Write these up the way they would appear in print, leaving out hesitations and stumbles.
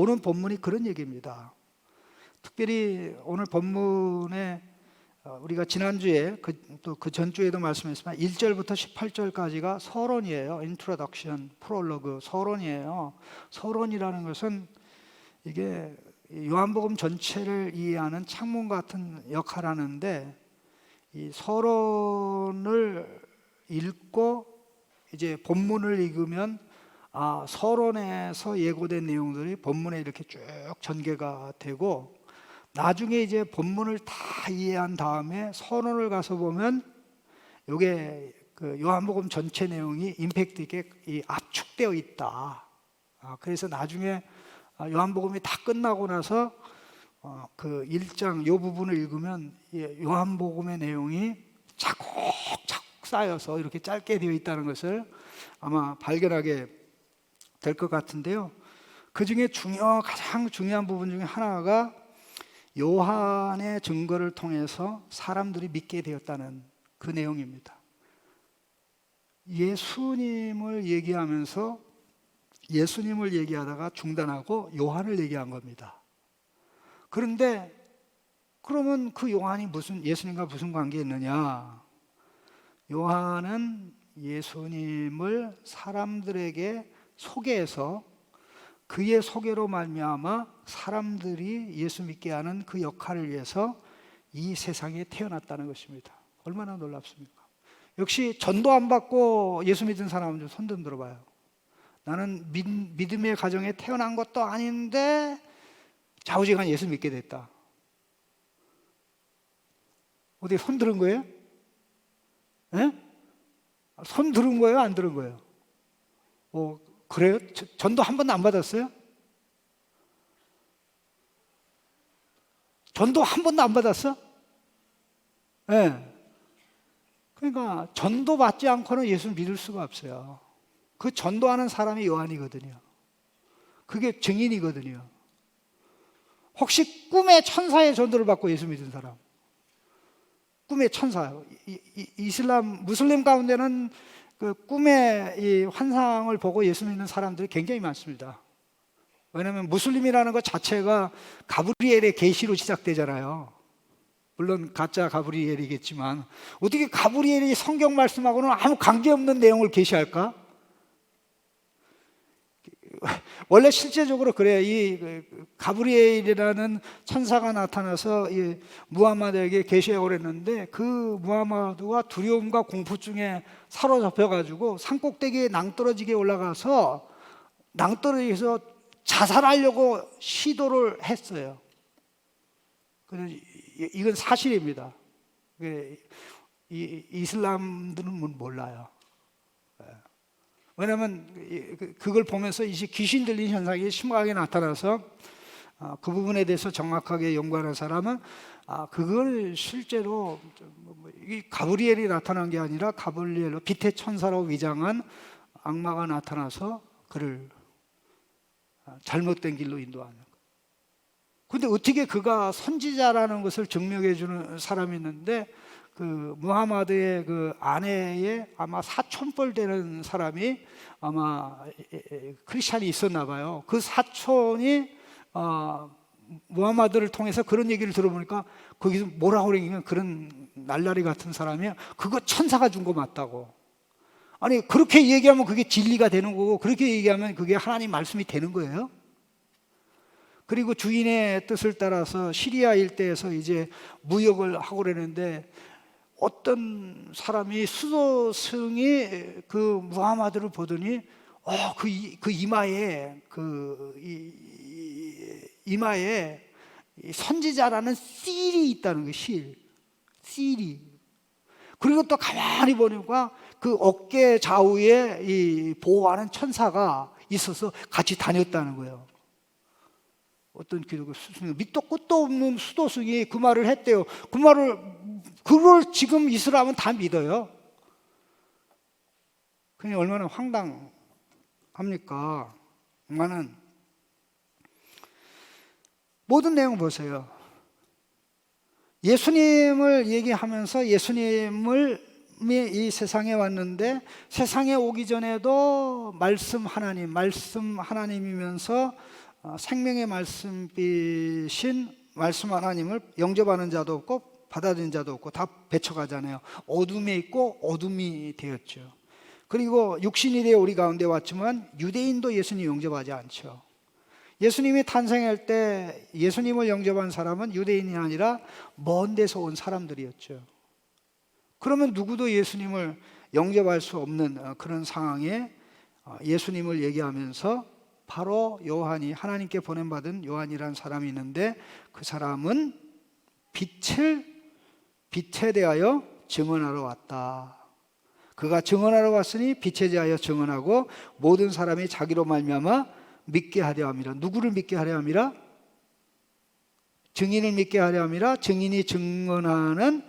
오늘 본문이 그런 얘기입니다. 특별히 오늘 본문에 우리가 지난주에 또 그 전주에도 말씀했지만 1절부터 18절까지가 서론이에요. 인트로덕션, 프롤로그, 서론이에요. 서론이라는 것은 이게 요한복음 전체를 이해하는 창문 같은 역할을 하는데, 이 서론을 읽고 이제 본문을 읽으면 서론에서 예고된 내용들이 본문에 이렇게 쭉 전개가 되고, 나중에 이제 본문을 다 이해한 다음에 서론을 가서 보면 이게 그 요한복음 전체 내용이 임팩트 있게 압축되어 있다. 그래서 나중에 요한복음이 다 끝나고 나서 그 1장 요 부분을 읽으면 요한복음의 내용이 차곡차곡 쌓여서 이렇게 짧게 되어 있다는 것을 아마 발견하게 될 것 같은데요. 그 중에 가장 중요한 부분 중에 하나가 요한의 증거를 통해서 사람들이 믿게 되었다는 그 내용입니다. 예수님을 얘기하다가 중단하고 요한을 얘기한 겁니다. 그런데 그러면 그 요한이 예수님과 무슨 관계가 있느냐? 요한은 예수님을 사람들에게 소개해서 그의 소개로 말미암아 사람들이 예수 믿게 하는 그 역할을 위해서 이 세상에 태어났다는 것입니다. 얼마나 놀랍습니까? 역시 전도 안 받고 예수 믿은 사람은 좀 손 좀 들어봐요. 나는 믿음의 가정에 태어난 것도 아닌데 좌우지간 예수 믿게 됐다. 어디 손 들은 거예요? 예? 손 들은 거예요? 안 들은 거예요? 그래요? 전도 한 번도 안 받았어요? 전도 한 번도 안 받았어? 네. 그러니까 전도 받지 않고는 예수 믿을 수가 없어요. 그 전도하는 사람이 요한이거든요. 그게 증인이거든요. 혹시 꿈의 천사의 전도를 받고 예수 믿은 사람? 꿈의 천사. 이슬람, 무슬림 가운데는 그 꿈의 이 환상을 보고 예수 믿는 사람들이 굉장히 많습니다. 왜냐하면 무슬림이라는 것 자체가 가브리엘의 계시로 시작되잖아요. 물론 가짜 가브리엘이겠지만 어떻게 가브리엘이 성경 말씀하고는 아무 관계없는 내용을 계시할까? 원래 실제적으로 그래요. 이 가브리엘이라는 천사가 나타나서 이 무함마드에게 계시하고 그랬는데, 그 무함마드가 두려움과 공포증에 사로잡혀가지고 산꼭대기에 낭떠러지게 올라가서 낭떠러지에서 자살하려고 시도를 했어요. 이건 사실입니다. 이슬람들은 몰라요. 왜냐하면 그걸 보면서 이제 귀신 들린 현상이 심하게 나타나서 그 부분에 대해서 정확하게 연구하는 사람은 그걸 실제로 이 가브리엘이 나타난 게 아니라 가브리엘로 빛의 천사로 위장한 악마가 나타나서 그를 잘못된 길로 인도하는 거예요. 근데 어떻게 그가 선지자라는 것을 증명해 주는 사람이 있는데, 그 무하마드의 그 아내의 아마 사촌뻘 되는 사람이 아마 크리스찬이 있었나 봐요. 그 사촌이 무하마드를 통해서 그런 얘기를 들어보니까 거기서 뭐라고 그러냐면, 그런 날라리 같은 사람이 그거 천사가 준 거 맞다고. 아니 그렇게 얘기하면 그게 진리가 되는 거고, 그렇게 얘기하면 그게 하나님 말씀이 되는 거예요. 그리고 주인의 뜻을 따라서 시리아 일대에서 이제 무역을 하고 그러는데, 어떤 사람이 수도승이 그 무하마드를 보더니 그 이마에 선지자라는 실이 있다는 거예요. 실이. 그리고 또 가만히 보니까 그 어깨 좌우에 이 보호하는 천사가 있어서 같이 다녔다는 거예요. 어떤 기독교 스승이 밑도 끝도 없는 수도승이 그 말을 했대요. 그걸 지금 이슬람은 다 믿어요. 그게 얼마나 황당합니까? 엄마는 모든 내용 보세요. 예수님을 얘기하면서 예수님이 이 세상에 왔는데, 세상에 오기 전에도 말씀 하나님이면서 생명의 말씀이신 말씀 하나님을 영접하는 자도 없고 받아들이는 자도 없고 다 배쳐가잖아요. 어둠에 있고 어둠이 되었죠. 그리고 육신이 되어 우리 가운데 왔지만 유대인도 예수님 영접하지 않죠. 예수님이 탄생할 때 예수님을 영접한 사람은 유대인이 아니라 먼 데서 온 사람들이었죠. 그러면 누구도 예수님을 영접할 수 없는 그런 상황에 예수님을 얘기하면서 바로 요한이, 하나님께 보냄받은 요한이라는 사람이 있는데, 그 사람은 빛에 대하여 증언하러 왔다. 그가 증언하러 왔으니 빛에 대하여 증언하고 모든 사람이 자기로 말미암아 믿게 하려 함이라. 누구를 믿게 하려 함이라? 증인을 믿게 하려 함이라. 증인이 증언하는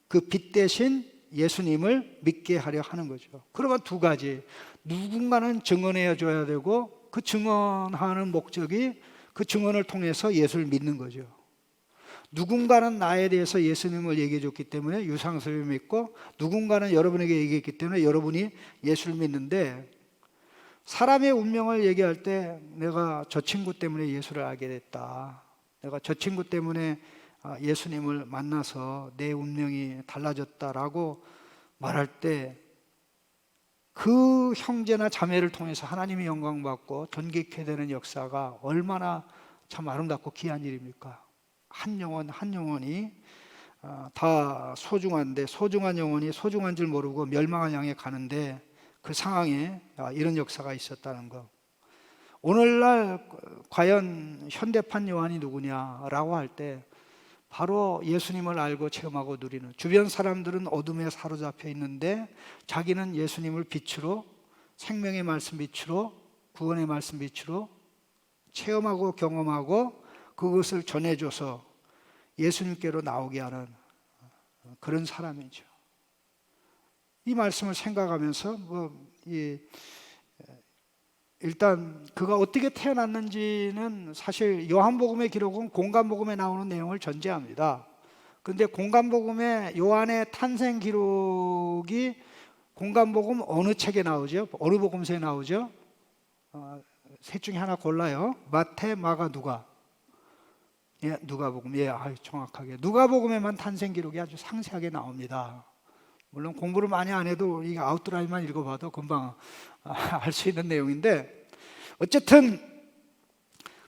그 빛 대신 예수님을 믿게 하려 하는 거죠. 그러면 두 가지, 누군가는 증언해 줘야 되고 그 증언하는 목적이 그 증언을 통해서 예수를 믿는 거죠. 누군가는 나에 대해서 예수님을 얘기해 줬기 때문에 유상섭을 믿고, 누군가는 여러분에게 얘기했기 때문에 여러분이 예수를 믿는데, 사람의 운명을 얘기할 때 내가 저 친구 때문에 예수를 알게 됐다, 내가 저 친구 때문에 예수님을 만나서 내 운명이 달라졌다라고 말할 때 그 형제나 자매를 통해서 하나님의 영광 받고 존귀케 되는 역사가 얼마나 참 아름답고 귀한 일입니까? 한 영혼 한 영혼이 다 소중한데, 소중한 영혼이 소중한 줄 모르고 멸망을 향해 가는데, 그 상황에 이런 역사가 있었다는 것. 오늘날 과연 현대판 요한이 누구냐라고 할 때 바로 예수님을 알고 체험하고 누리는, 주변 사람들은 어둠에 사로잡혀 있는데 자기는 예수님을 빛으로, 생명의 말씀 빛으로, 구원의 말씀 빛으로 체험하고 경험하고 그것을 전해줘서 예수님께로 나오게 하는 그런 사람이죠. 이 말씀을 생각하면서 일단 그가 어떻게 태어났는지는 사실 요한복음의 기록은 공간복음에 나오는 내용을 전제합니다. 그런데 공간복음의 요한의 탄생 기록이 공간복음 어느 책에 나오죠? 어느 복음서에 나오죠? 셋 중에 하나 골라요. 마태, 마가, 누가? 예, 누가복음. 예, 정확하게 누가복음에만 탄생 기록이 아주 상세하게 나옵니다. 물론 공부를 많이 안 해도 이 아웃라인만 읽어봐도 금방 알 수 있는 내용인데, 어쨌든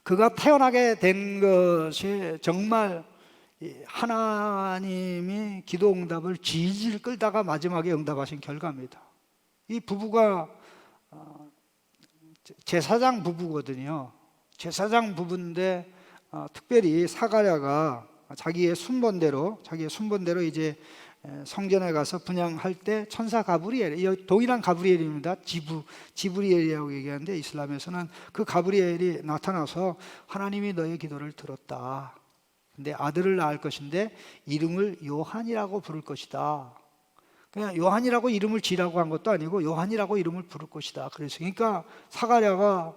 그가 태어나게 된 것이 정말 하나님이 기도 응답을 질질 끌다가 마지막에 응답하신 결과입니다. 이 부부가 제사장 부부거든요. 제사장 부부인데 특별히 사가랴가 자기의 순번대로 이제 성전에 가서 분향할 때 천사 가브리엘, 동일한 가브리엘입니다. 지브리엘이라고 얘기하는데, 이슬람에서는 그 가브리엘이 나타나서 하나님이 너의 기도를 들었다. 근데 아들을 낳을 것인데 이름을 요한이라고 부를 것이다. 그냥 요한이라고 이름을 지라고 한 것도 아니고 요한이라고 이름을 부를 것이다. 그러니까 사가랴가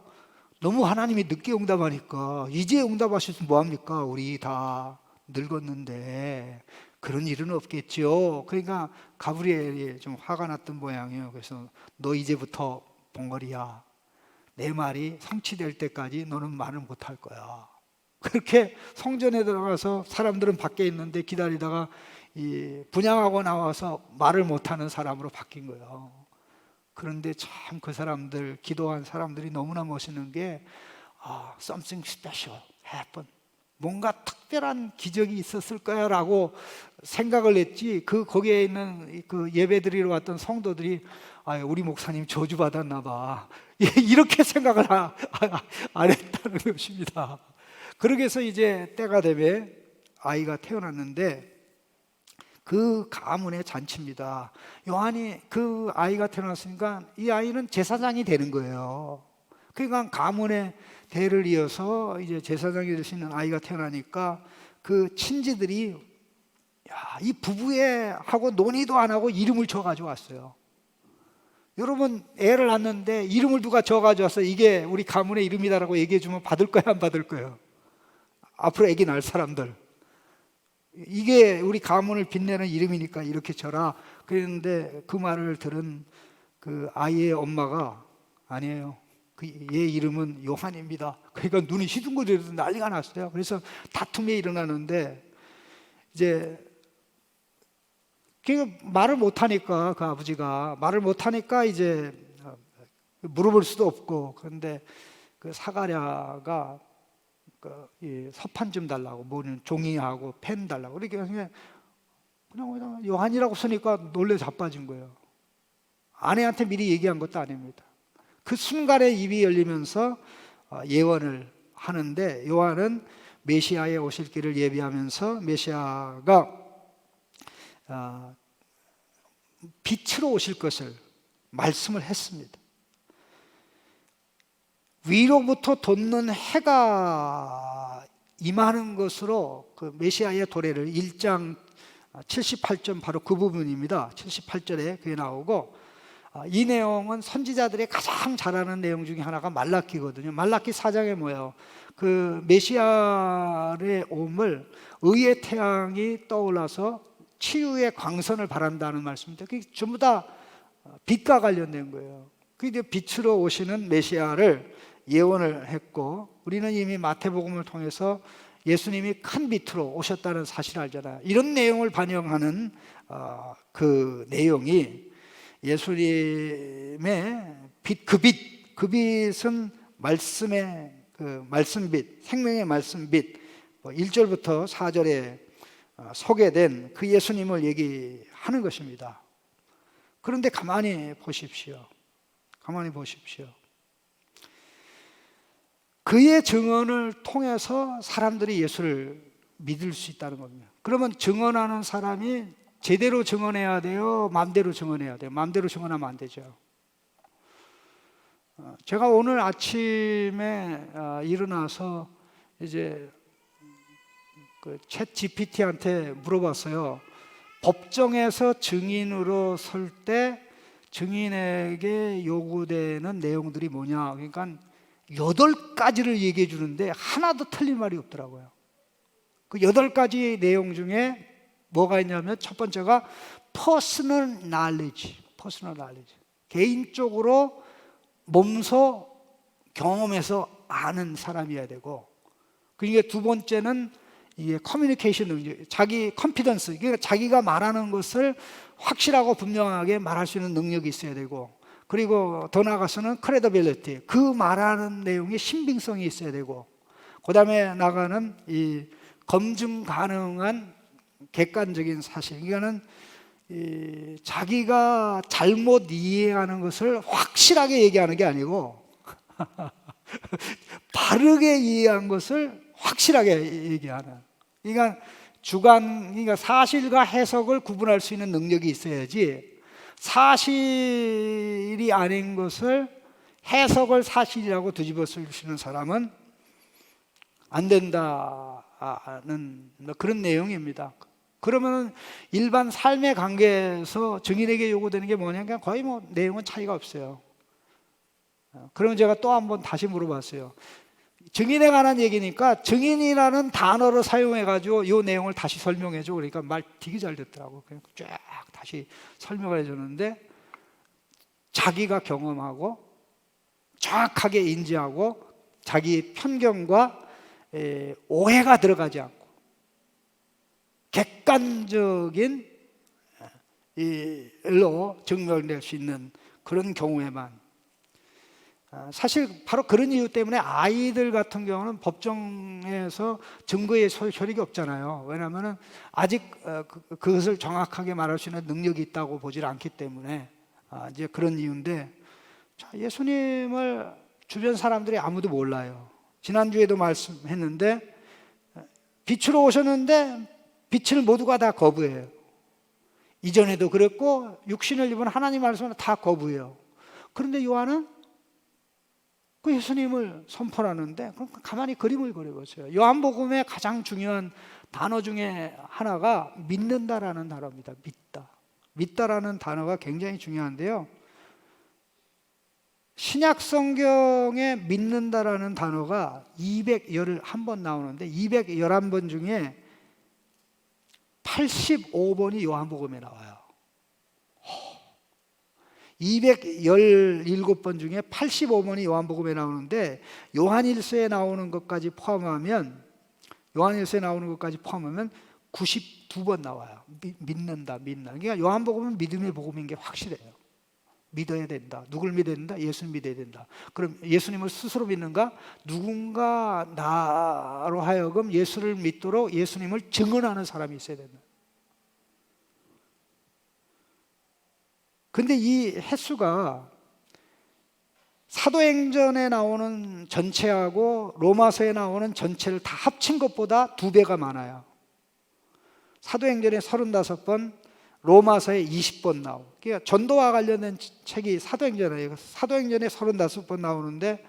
너무 하나님이 늦게 응답하니까, 이제 응답하시면 뭐합니까? 우리 다 늙었는데 그런 일은 없겠죠. 그러니까 가브리엘이 좀 화가 났던 모양이에요. 그래서 너 이제부터 봉거리야. 내 말이 성취될 때까지 너는 말을 못할 거야. 그렇게 성전에 들어가서 사람들은 밖에 있는데 기다리다가 분향하고 나와서 말을 못하는 사람으로 바뀐 거예요. 그런데 참 그 사람들, 기도한 사람들이 너무나 멋있는 게 something special happened. 뭔가 특별한 기적이 있었을 거야 라고 생각을 했지, 거기에 있는 그 예배드리러 왔던 성도들이 우리 목사님 저주받았나 봐 이렇게 생각을 안 했다는 것입니다. 그러기 위해서 이제 때가 되면 아이가 태어났는데, 그 가문의 잔치입니다. 요한이 그 아이가 태어났으니까 이 아이는 제사장이 되는 거예요. 그러니까 가문의 대를 이어서 이제 제사장이 될 수 있는 아이가 태어나니까 그 친지들이 이 부부에 하고 논의도 안 하고 이름을 줘 가지고 왔어요. 여러분, 애를 낳는데 이름을 누가 줘 가지고 왔어? 이게 우리 가문의 이름이다라고 얘기해 주면 받을 거야, 안 받을 거예요? 앞으로 애기 낳을 사람들, 이게 우리 가문을 빛내는 이름이니까 이렇게 줘라. 그랬는데 그 말을 들은 그 아이의 엄마가 아니에요, 얘 이름은 요한입니다. 그러니까 눈이 시둥거리면서 난리가 났어요. 그래서 다툼이 일어나는데 이제 그 말을 못하니까, 그 아버지가 말을 못하니까 이제 물어볼 수도 없고, 그런데 그 사가랴가 이 서판 좀 달라고, 뭐는 종이하고 펜 달라고, 그렇게 그냥 요한이라고 쓰니까 놀래 자빠진 거예요. 아내한테 미리 얘기한 것도 아닙니다. 그 순간에 입이 열리면서 예언을 하는데, 요한은 메시아의 오실 길을 예비하면서 메시아가 빛으로 오실 것을 말씀을 했습니다. 위로부터 돋는 해가 임하는 것으로 그 메시아의 도래를 1장 78절 바로 그 부분입니다. 78절에 그게 나오고, 이 내용은 선지자들이 가장 잘 아는 내용 중에 하나가 말라기거든요. 말라기 4장에 뭐예요? 그 메시아의 오음을 의의 태양이 떠올라서 치유의 광선을 바란다는 말씀인데, 그게 전부 다 빛과 관련된 거예요. 그게 빛으로 오시는 메시아를 예언을 했고, 우리는 이미 마태복음을 통해서 예수님이 큰 빛으로 오셨다는 사실을 알잖아요. 이런 내용을 반영하는 그 내용이 예수님의 빛, 그 빛은 말씀의 그 말씀빛, 생명의 말씀빛, 1절부터 4절에 소개된 그 예수님을 얘기하는 것입니다. 그런데 가만히 보십시오. 가만히 보십시오. 그의 증언을 통해서 사람들이 예수를 믿을 수 있다는 겁니다. 그러면 증언하는 사람이 제대로 증언해야 돼요? 마음대로 증언해야 돼요? 마음대로 증언하면 안 되죠. 제가 오늘 아침에 일어나서 이제 그 챗 GPT한테 물어봤어요. 법정에서 증인으로 설 때 증인에게 요구되는 내용들이 뭐냐. 그러니까 8가지를 얘기해 주는데 하나도 틀린 말이 없더라고요. 그 8가지 내용 중에 뭐가 있냐면, 첫 번째가 personal knowledge. 개인적으로 몸소 경험해서 아는 사람이어야 되고, 그러니까 두 번째는 이게 커뮤니케이션 능력, 자기 컨피던스, 그러니까 자기가 말하는 것을 확실하고 분명하게 말할 수 있는 능력이 있어야 되고, 그리고 더 나아가서는 credibility, 그 말하는 내용에 신빙성이 있어야 되고, 그 다음에 나가는 이 검증 가능한 객관적인 사실, 이거는 자기가 잘못 이해하는 것을 확실하게 얘기하는 게 아니고 바르게 이해한 것을 확실하게 얘기하는, 그러니까 그러니까 사실과 해석을 구분할 수 있는 능력이 있어야지, 사실이 아닌 것을 해석을 사실이라고 뒤집어 쓸 수 있는 사람은 안 된다는 그런 내용입니다. 그러면 일반 삶의 관계에서 증인에게 요구되는 게 뭐냐면 거의 뭐 내용은 차이가 없어요. 그러면 제가 또 한번 다시 물어봤어요. 증인에 관한 얘기니까 증인이라는 단어를 사용해가지고 이 내용을 다시 설명해줘. 그러니까 말 되게 잘 듣더라고. 그냥 쫙 다시 설명을 해줬는데, 자기가 경험하고 정확하게 인지하고 자기 편견과 오해가 들어가지 않고 객관적인 일로 증명될 수 있는 그런 경우에만, 사실 바로 그런 이유 때문에 아이들 같은 경우는 법정에서 증거의 효력이 없잖아요. 왜냐하면 아직 그것을 정확하게 말할 수 있는 능력이 있다고 보질 않기 때문에 이제 그런 이유인데, 예수님을 주변 사람들이 아무도 몰라요. 지난주에도 말씀했는데, 빛으로 오셨는데 빛을 모두가 다 거부해요. 이전에도 그랬고 육신을 입은 하나님 말씀은 다 거부해요. 그런데 요한은 그 예수님을 선포하는데 가만히 그림을 그려보세요. 요한복음의 가장 중요한 단어 중에 하나가 믿는다라는 단어입니다. 믿다라는 단어가 굉장히 중요한데요, 신약 성경에 믿는다라는 단어가 211번 나오는데 211번 중에 85번이 요한복음에 나와요. 217번 중에 85번이 요한복음에 나오는데 요한일서에 나오는 것까지 포함하면 92번 나와요. 믿는다. 그러니까 요한복음은 믿음의 복음인 게 확실해요. 믿어야 된다. 누굴 믿어야 된다? 예수를 믿어야 된다. 그럼 예수님을 스스로 믿는가? 누군가 나로 하여금 예수를 믿도록 예수님을 증언하는 사람이 있어야 된다. 근데 이 횟수가 사도행전에 나오는 전체하고 로마서에 나오는 전체를 다 합친 것보다 2배가 많아요. 사도행전에 35번, 로마서에 20번 나오고, 그러니까 전도와 관련된 책이 사도행전이에요. 사도행전에 35번 나오는데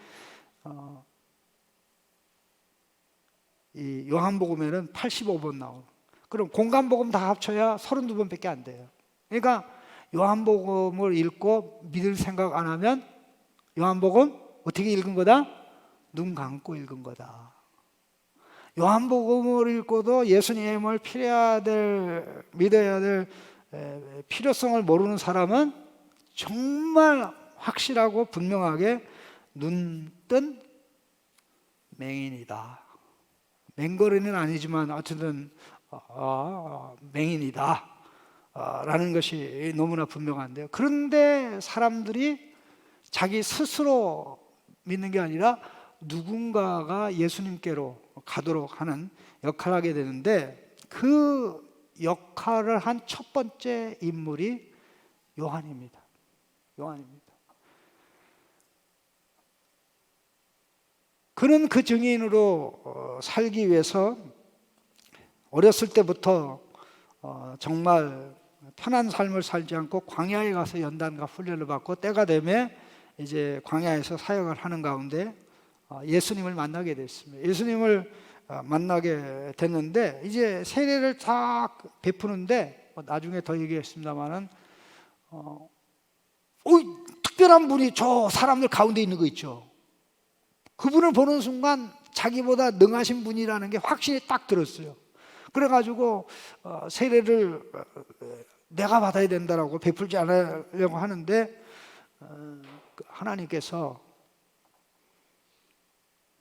이 요한복음에는 85번 나오고, 그럼 공간복음 다 합쳐야 32번밖에 안 돼요. 그러니까 요한복음을 읽고 믿을 생각 안 하면 요한복음 어떻게 읽은 거다? 눈 감고 읽은 거다. 요한복음을 읽고도 예수님을 믿어야 될 필요성을 모르는 사람은 정말 확실하고 분명하게 눈뜬 맹인이다. 맹거리는 아니지만 어쨌든 맹인이다 라는 것이 너무나 분명한데요. 그런데 사람들이 자기 스스로 믿는 게 아니라 누군가가 예수님께로 가도록 하는 역할을 하게 되는데, 그 역할을 한 첫 번째 인물이 요한입니다. 그는 그 증인으로 살기 위해서 어렸을 때부터 정말 편한 삶을 살지 않고 광야에 가서 연단과 훈련을 받고, 때가 되면 이제 광야에서 사역을 하는 가운데 예수님을 만나게 됐습니다. 예수님을 만나게 됐는데 이제 세례를 다 베푸는데, 나중에 더 얘기했습니다만은 특별한 분이 저 사람들 가운데 있는 거 있죠. 그분을 보는 순간 자기보다 능하신 분이라는 게 확실히 딱 들었어요. 그래가지고 세례를 내가 받아야 된다라고 베풀지 않으려고 하는데 하나님께서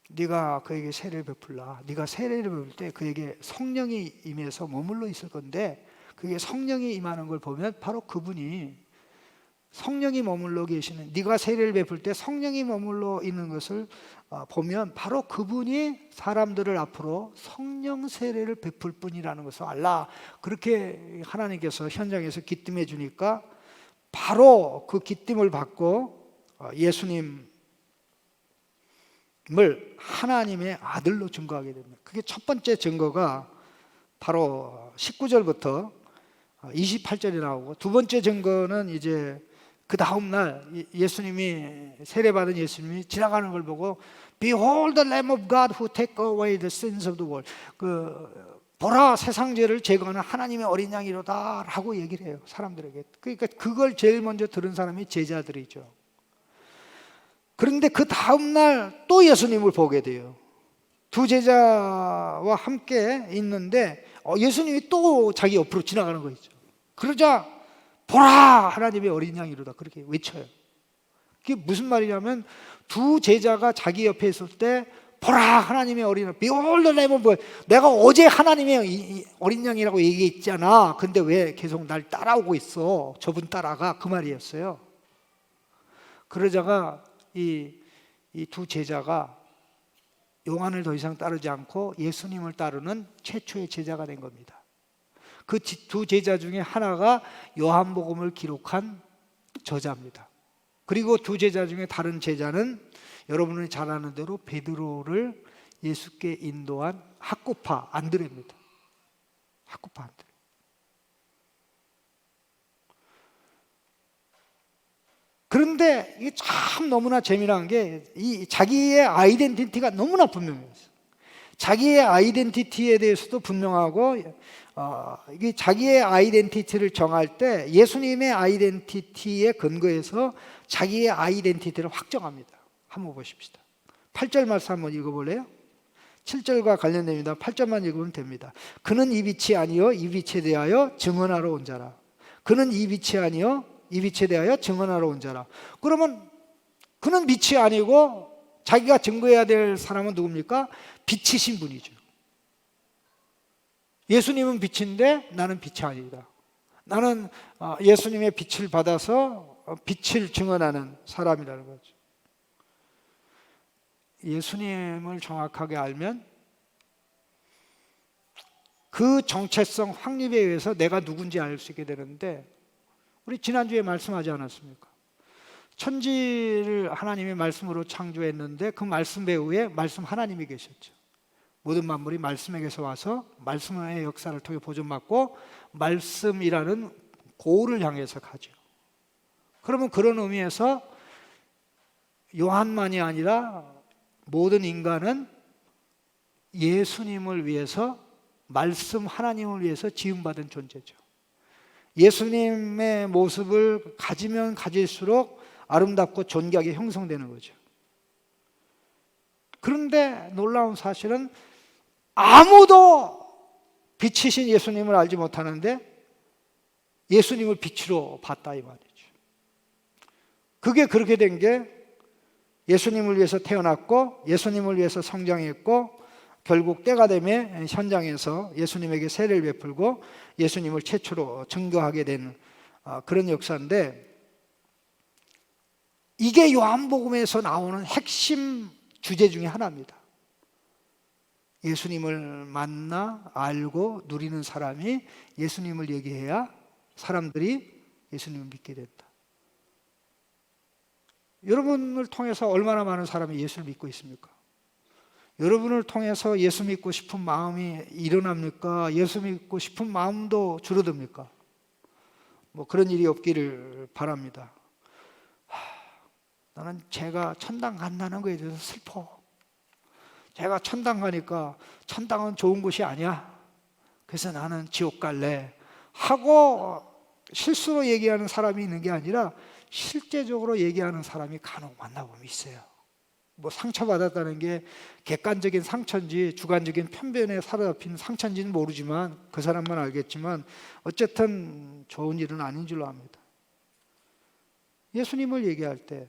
네가 그에게 세례를 베풀라. 네가 세례를 베풀 때 그에게 성령이 임해서 머물러 있을 건데, 그게 성령이 임하는 걸 보면 바로 그분이 성령이 머물러 계시는, 네가 세례를 베풀 때 성령이 머물러 있는 것을 보면 바로 그분이 사람들을 앞으로 성령 세례를 베풀 분이라는 것을 알라. 그렇게 하나님께서 현장에서 기뜸해 주니까 바로 그 기쁨을 받고 예수님을 하나님의 아들로 증거하게 됩니다. 그게 첫 번째 증거가 바로 19절부터 28절이 나오고, 두 번째 증거는 이제 그 다음날 예수님이, 세례받은 예수님이 지나가는 걸 보고 Behold the Lamb of God who take away the sins of the world, 보라 세상 죄를 제거하는 하나님의 어린 양이로다 라고 얘기를 해요, 사람들에게. 그러니까 그걸 제일 먼저 들은 사람이 제자들이죠. 그런데 그 다음날 또 예수님을 보게 돼요. 두 제자와 함께 있는데 예수님이 또 자기 옆으로 지나가는 거 있죠. 그러자 보라 하나님의 어린 양이로다 그렇게 외쳐요. 그게 무슨 말이냐면, 두 제자가 자기 옆에 있을 때 보라 하나님의 어린 양, Behold the Lamb of God, 내가 어제 하나님의 어린 양이라고 얘기했잖아. 근데 왜 계속 날 따라오고 있어? 저분 따라가, 그 말이었어요. 그러자가 이 두 제자가 요한을 더 이상 따르지 않고 예수님을 따르는 최초의 제자가 된 겁니다. 그 두 제자 중에 하나가 요한복음을 기록한 저자입니다. 그리고 두 제자 중에 다른 제자는 여러분이 잘 아는 대로 베드로를 예수께 인도한 학구파 안드레입니다. 학구파 안드레. 그런데 이게 참 너무나 재미난 게, 이 자기의 아이덴티티가 너무나 분명해요. 자기의 아이덴티티에 대해서도 분명하고, 이게 자기의 아이덴티티를 정할 때 예수님의 아이덴티티에 근거해서 자기의 아이덴티티를 확정합니다. 한번 보십시다. 8절 말씀 한번 읽어볼래요? 7절과 관련됩니다. 8절만 읽으면 됩니다. 그는 이 빛이 아니요 이 빛에 대하여 증언하러 온 자라. 그는 이 빛이 아니요 이 빛에 대하여 증언하러 온 자라. 그러면 그는 빛이 아니고 자기가 증거해야 될 사람은 누굽니까? 빛이신 분이죠. 예수님은 빛인데 나는 빛이 아니다. 나는 예수님의 빛을 받아서 빛을 증언하는 사람이라는 거죠. 예수님을 정확하게 알면 그 정체성 확립에 의해서 내가 누군지 알 수 있게 되는데, 우리 지난주에 말씀하지 않았습니까? 천지를 하나님의 말씀으로 창조했는데 그 말씀 배후에 말씀 하나님이 계셨죠. 모든 만물이 말씀에게서 와서 말씀의 역사를 통해 보존받고 말씀이라는 고를 향해서 가죠. 그러면 그런 의미에서 요한만이 아니라 모든 인간은 예수님을 위해서, 말씀 하나님을 위해서 지음받은 존재죠. 예수님의 모습을 가지면 가질수록 아름답고 존귀하게 형성되는 거죠. 그런데 놀라운 사실은 아무도 빛이신 예수님을 알지 못하는데 예수님을 빛으로 봤다 이 말이죠. 그게 그렇게 된 게 예수님을 위해서 태어났고 예수님을 위해서 성장했고 결국 때가 되면 현장에서 예수님에게 세례를 베풀고 예수님을 최초로 증거하게 된 그런 역사인데, 이게 요한복음에서 나오는 핵심 주제 중에 하나입니다. 예수님을 만나 알고 누리는 사람이 예수님을 얘기해야 사람들이 예수님을 믿게 된다. 여러분을 통해서 얼마나 많은 사람이 예수를 믿고 있습니까? 여러분을 통해서 예수 믿고 싶은 마음이 일어납니까? 예수 믿고 싶은 마음도 줄어듭니까? 그런 일이 없기를 바랍니다. 나는 제가 천당 간다는 거에 대해서 슬퍼. 제가 천당 가니까 천당은 좋은 곳이 아니야. 그래서 나는 지옥 갈래 하고 실수로 얘기하는 사람이 있는 게 아니라 실제적으로 얘기하는 사람이 간혹 만나보면 있어요. 상처받았다는 게 객관적인 상처인지 주관적인 편견에 사로잡힌 상처인지는 모르지만 그 사람만 알겠지만 어쨌든 좋은 일은 아닌 줄로 압니다. 예수님을 얘기할 때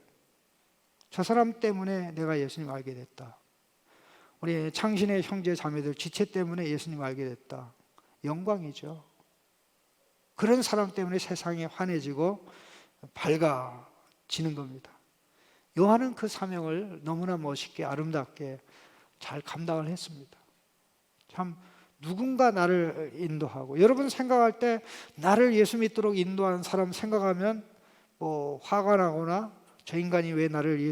저 사람 때문에 내가 예수님 알게 됐다. 우리 창신의 형제 자매들 지체 때문에 예수님 알게 됐다. 영광이죠. 그런 사람 때문에 세상이 환해지고 밝아지는 겁니다. 요한은 그 사명을 너무나 멋있게 아름답게 잘 감당을 했습니다. 참 누군가 나를 인도하고, 여러분 생각할 때 나를 예수 믿도록 인도하는 사람 생각하면 화가 나거나 저 인간이 왜 나를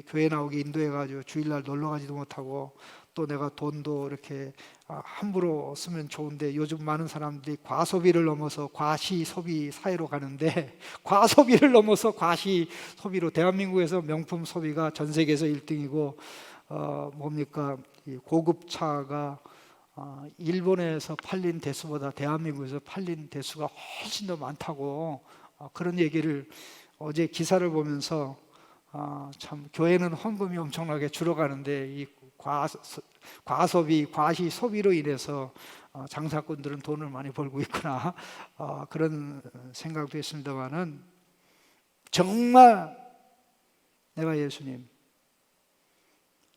교회 나오게 인도해가지고 주일날 놀러 가지도 못하고 또 내가 돈도 이렇게 함부로 쓰면 좋은데 요즘 많은 사람들이 과소비를 넘어서 과시소비 사회로 가는데 과소비를 넘어서 과시소비로, 대한민국에서 명품 소비가 전 세계에서 1등이고 이 고급차가 일본에서 팔린 대수보다 대한민국에서 팔린 대수가 훨씬 더 많다고 그런 얘기를 어제 기사를 보면서 참 교회는 헌금이 엄청나게 줄어가는데 이 과소비, 과시소비로 인해서 장사꾼들은 돈을 많이 벌고 있구나 그런 생각도 했습니다만은, 정말 내가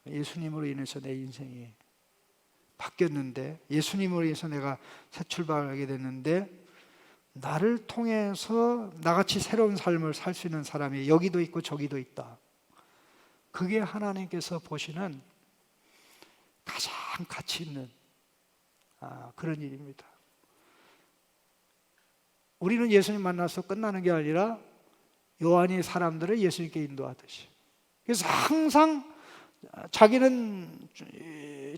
예수님으로 인해서 내 인생이 바뀌었는데, 예수님으로 인해서 내가 새 출발하게 됐는데, 나를 통해서 나같이 새로운 삶을 살 수 있는 사람이 여기도 있고 저기도 있다. 그게 하나님께서 보시는 가장 가치 있는 그런 일입니다. 우리는 예수님 만나서 끝나는 게 아니라 요한이 사람들을 예수님께 인도하듯이, 그래서 항상 자기는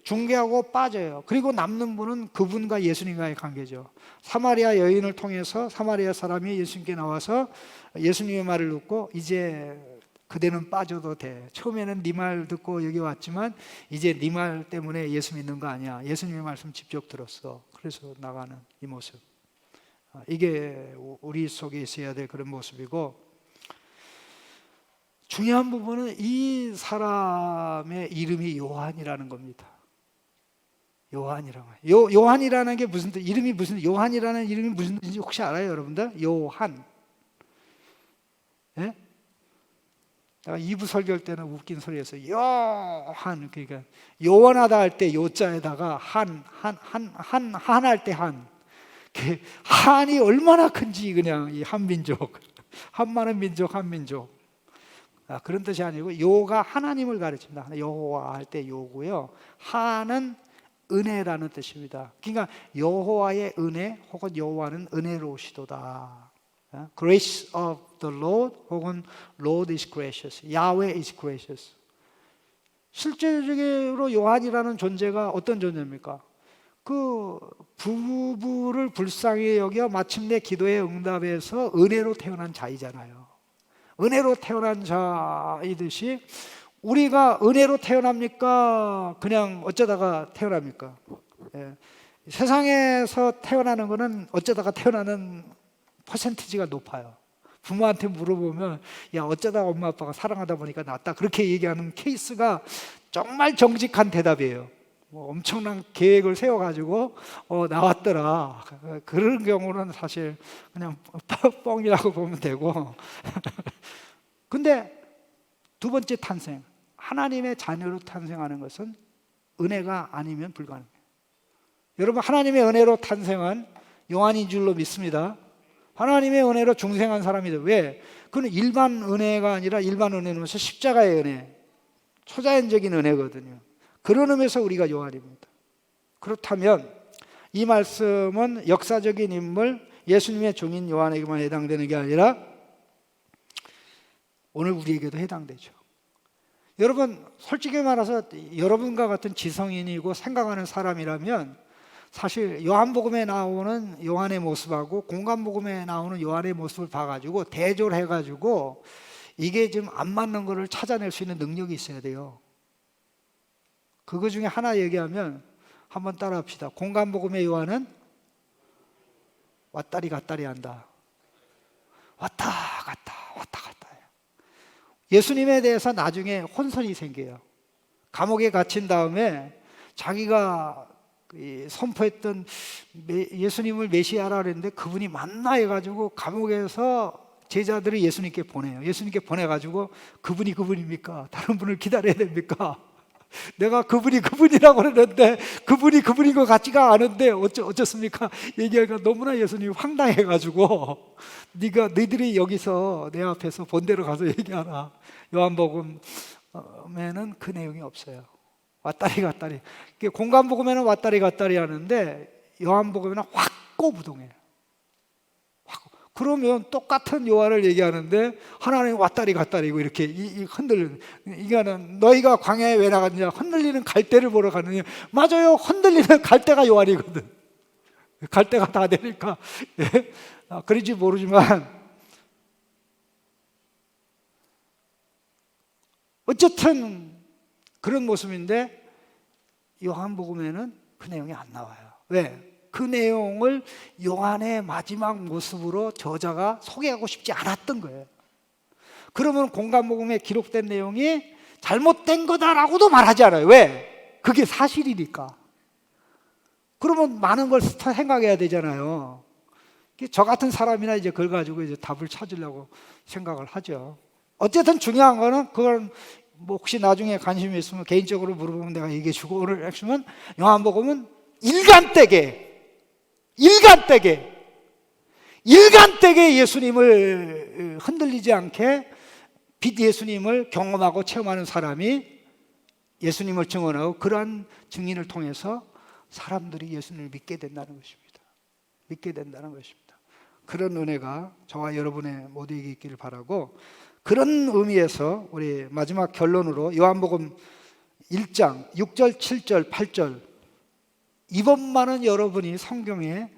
중개하고 빠져요. 그리고 남는 분은 그분과 예수님과의 관계죠. 사마리아 여인을 통해서 사마리아 사람이 예수님께 나와서 예수님의 말을 듣고 이제 그대는 빠져도 돼. 처음에는 네 말 듣고 여기 왔지만 이제 네 말 때문에 예수 믿는 거 아니야. 예수님의 말씀 직접 들었어. 그래서 나가는 이 모습. 이게 우리 속에 있어야 될 그런 모습이고, 중요한 부분은 이 사람의 이름이 요한이라는 겁니다. 요한이라는 게 무슨 뜻? 요한이라는 이름이 무슨 뜻인지 혹시 알아요, 여러분들? 요한. 예? 내가 2부 설교할 때는 웃긴 소리에서 요한, 그러니까 요원하다 할 때 요자에다가 한 할 때 한. 한이 얼마나 큰지 그냥 이 한민족, 한 많은 민족, 한민족. 그런 뜻이 아니고 요가 하나님을 가르칩니다. 여호와 할 때 요고요. 한은 은혜라는 뜻입니다. 그러니까 여호와의 은혜 혹은 여호와는 은혜로우시도다. Grace of the Lord 혹은 Lord is gracious. Yahweh is gracious. 실제적으로 요한이라는 존재가 어떤 존재입니까? 그 부부를 불쌍히 여겨 마침내 기도에 응답해서 은혜로 태어난 자이잖아요. 은혜로 태어난 자이듯이 우리가 은혜로 태어납니까? 그냥 어쩌다가 태어납니까? 예. 세상에서 태어나는 거는 어쩌다가 태어나는 퍼센티지가 높아요. 부모한테 물어보면 야 어쩌다가 엄마 아빠가 사랑하다 보니까 낳았다 그렇게 얘기하는 케이스가 정말 정직한 대답이에요. 뭐 엄청난 계획을 세워가지고 나왔더라. 그런 경우는 사실 그냥 뻥이라고 보면 되고 근데 두 번째 탄생, 하나님의 자녀로 탄생하는 것은 은혜가 아니면 불가능해요. 여러분 하나님의 은혜로 탄생한 요한인 줄로 믿습니다. 하나님의 은혜로 중생한 사람이다. 왜? 그는 일반 은혜가 아니라 일반 은혜는 십자가의 은혜, 초자연적인 은혜거든요. 그런 의미에서 우리가 요한입니다. 그렇다면 이 말씀은 역사적인 인물 예수님의 종인 요한에게만 해당되는 게 아니라 오늘 우리에게도 해당되죠. 여러분 솔직히 말해서 여러분과 같은 지성인이고 생각하는 사람이라면 사실 요한복음에 나오는 요한의 모습하고 공간복음에 나오는 요한의 모습을 봐가지고 대조해가지고 이게 좀 안 맞는 거를 찾아낼 수 있는 능력이 있어야 돼요. 그거 중에 하나 얘기하면 한번 따라합시다. 공간복음의 요한은 왔다리 갔다리 한다. 왔다 갔다 왔다 갔다 해요. 예수님에 대해서 나중에 혼선이 생겨요. 감옥에 갇힌 다음에 자기가 선포했던 예수님을 메시아라 그랬는데 그분이 맞나 해가지고 감옥에서 제자들이 예수님께 보내요. 예수님께 보내가지고 그분이 그분입니까? 다른 분을 기다려야 됩니까? 내가 그분이 그분이라고 그랬는데 그분이 그분인 것 같지가 않은데 어쩌습니까? 얘기하니까 너무나 예수님이 황당해가지고 너희들이 여기서 내 앞에서 본대로 가서 얘기하라. 요한복음에는 그 내용이 없어요. 왔다리 갔다리. 공간복음에는 왔다리 갔다리 하는데 요한복음에는 확고부동해요. 그러면 똑같은 요한을 얘기하는데 하나는 왔다리 갔다리고 이렇게 흔들리는, 이거는 너희가 광야에 왜 나갔느냐? 흔들리는 갈대를 보러 가느냐? 맞아요. 흔들리는 갈대가 요한이거든. 갈대가 다 되니까. 예? 그런지 모르지만 어쨌든 그런 모습인데 요한복음에는 그 내용이 안 나와요. 왜? 그 내용을 요한의 마지막 모습으로 저자가 소개하고 싶지 않았던 거예요. 그러면 공간복음에 기록된 내용이 잘못된 거다라고도 말하지 않아요. 왜? 그게 사실이니까. 그러면 많은 걸 생각해야 되잖아요. 저 같은 사람이나 이제 그걸 가지고 이제 답을 찾으려고 생각을 하죠. 어쨌든 중요한 거는 그걸 뭐 혹시 나중에 관심이 있으면 개인적으로 물어보면 내가 얘기해 주고, 오늘 핵심은 요한복음은 일관되게 예수님을 흔들리지 않게 빛 예수님을 경험하고 체험하는 사람이 예수님을 증언하고 그러한 증인을 통해서 사람들이 예수님을 믿게 된다는 것입니다. 믿게 된다는 것입니다. 그런 은혜가 저와 여러분의 모두에게 있기를 바라고, 그런 의미에서 우리 마지막 결론으로 요한복음 1장 6절, 7절, 8절, 이번만은 여러분이 성경에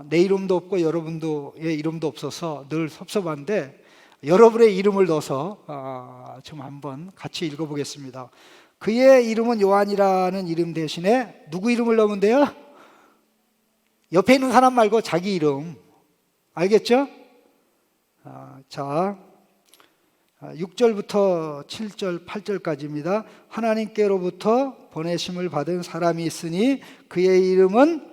내 이름도 없고 여러분의 이름도 없어서 늘 섭섭한데 여러분의 이름을 넣어서 좀 한번 같이 읽어보겠습니다. 그의 이름은 요한이라는 이름 대신에 누구 이름을 넣으면 돼요? 옆에 있는 사람 말고 자기 이름. 알겠죠? 자, 6절부터 7절, 8절까지입니다. 하나님께로부터 보내심을 받은 사람이 있으니 그의 이름은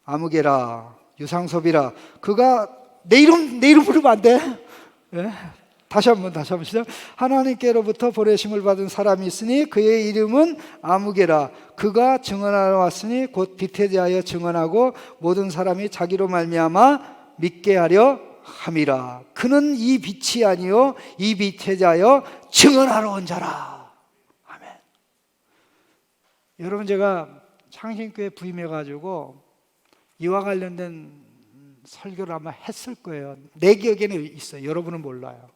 아무개라, 유상섭이라. 그가 내 이름 부르면 안 돼. 예? 다시 한번 시작. 하나님께로부터 보내심을 받은 사람이 있으니 그의 이름은 아무개라. 그가 증언하러 왔으니 곧 빛에 대하여 증언하고 모든 사람이 자기로 말미암아 믿게 하려 함이라. 그는 이 빛이 아니요 이 빛에 대하여 증언하러 온 자라. 아멘. 여러분, 제가 창신교회 부임해 가지고 이와 관련된 설교를 아마 했을 거예요. 내 기억에는 있어요. 여러분은 몰라요.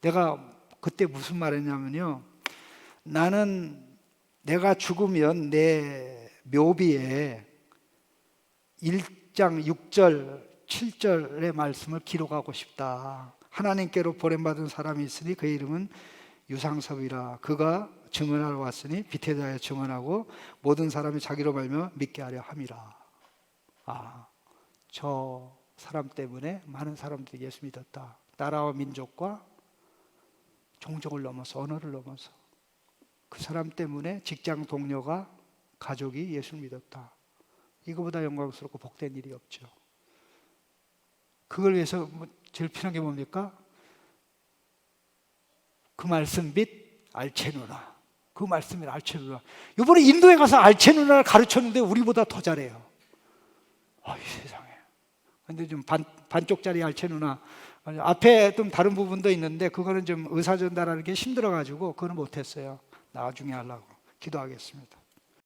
내가 그때 무슨 말 했냐면요, 나는 내가 죽으면 내 묘비에 1장 6절 7절의 말씀을 기록하고 싶다. 하나님께로 보냄받은 사람이 있으니 그의 이름은 유상섭이라. 그가 증언하러 왔으니 빛에 대하여 증언하고 모든 사람이 자기로 말며 믿게 하려 함이라. 저 사람 때문에 많은 사람들이 예수 믿었다. 나라와 민족과 종족을 넘어서, 언어를 넘어서 그 사람 때문에 직장 동료가, 가족이 예수를 믿었다. 이거보다 영광스럽고 복된 일이 없죠. 그걸 위해서 제일 필요한 게 뭡니까? 그 말씀 빛 알체 누나. 그 말씀이 알체 누나. 이번에 인도에 가서 알체 누나를 가르쳤는데 우리보다 더 잘해요. 이 세상에. 근데 좀 반쪽짜리 알체 누나. 앞에 좀 다른 부분도 있는데 그거는 좀 의사 전달하는 게 힘들어가지고 그거는 못했어요. 나중에 하려고. 기도하겠습니다.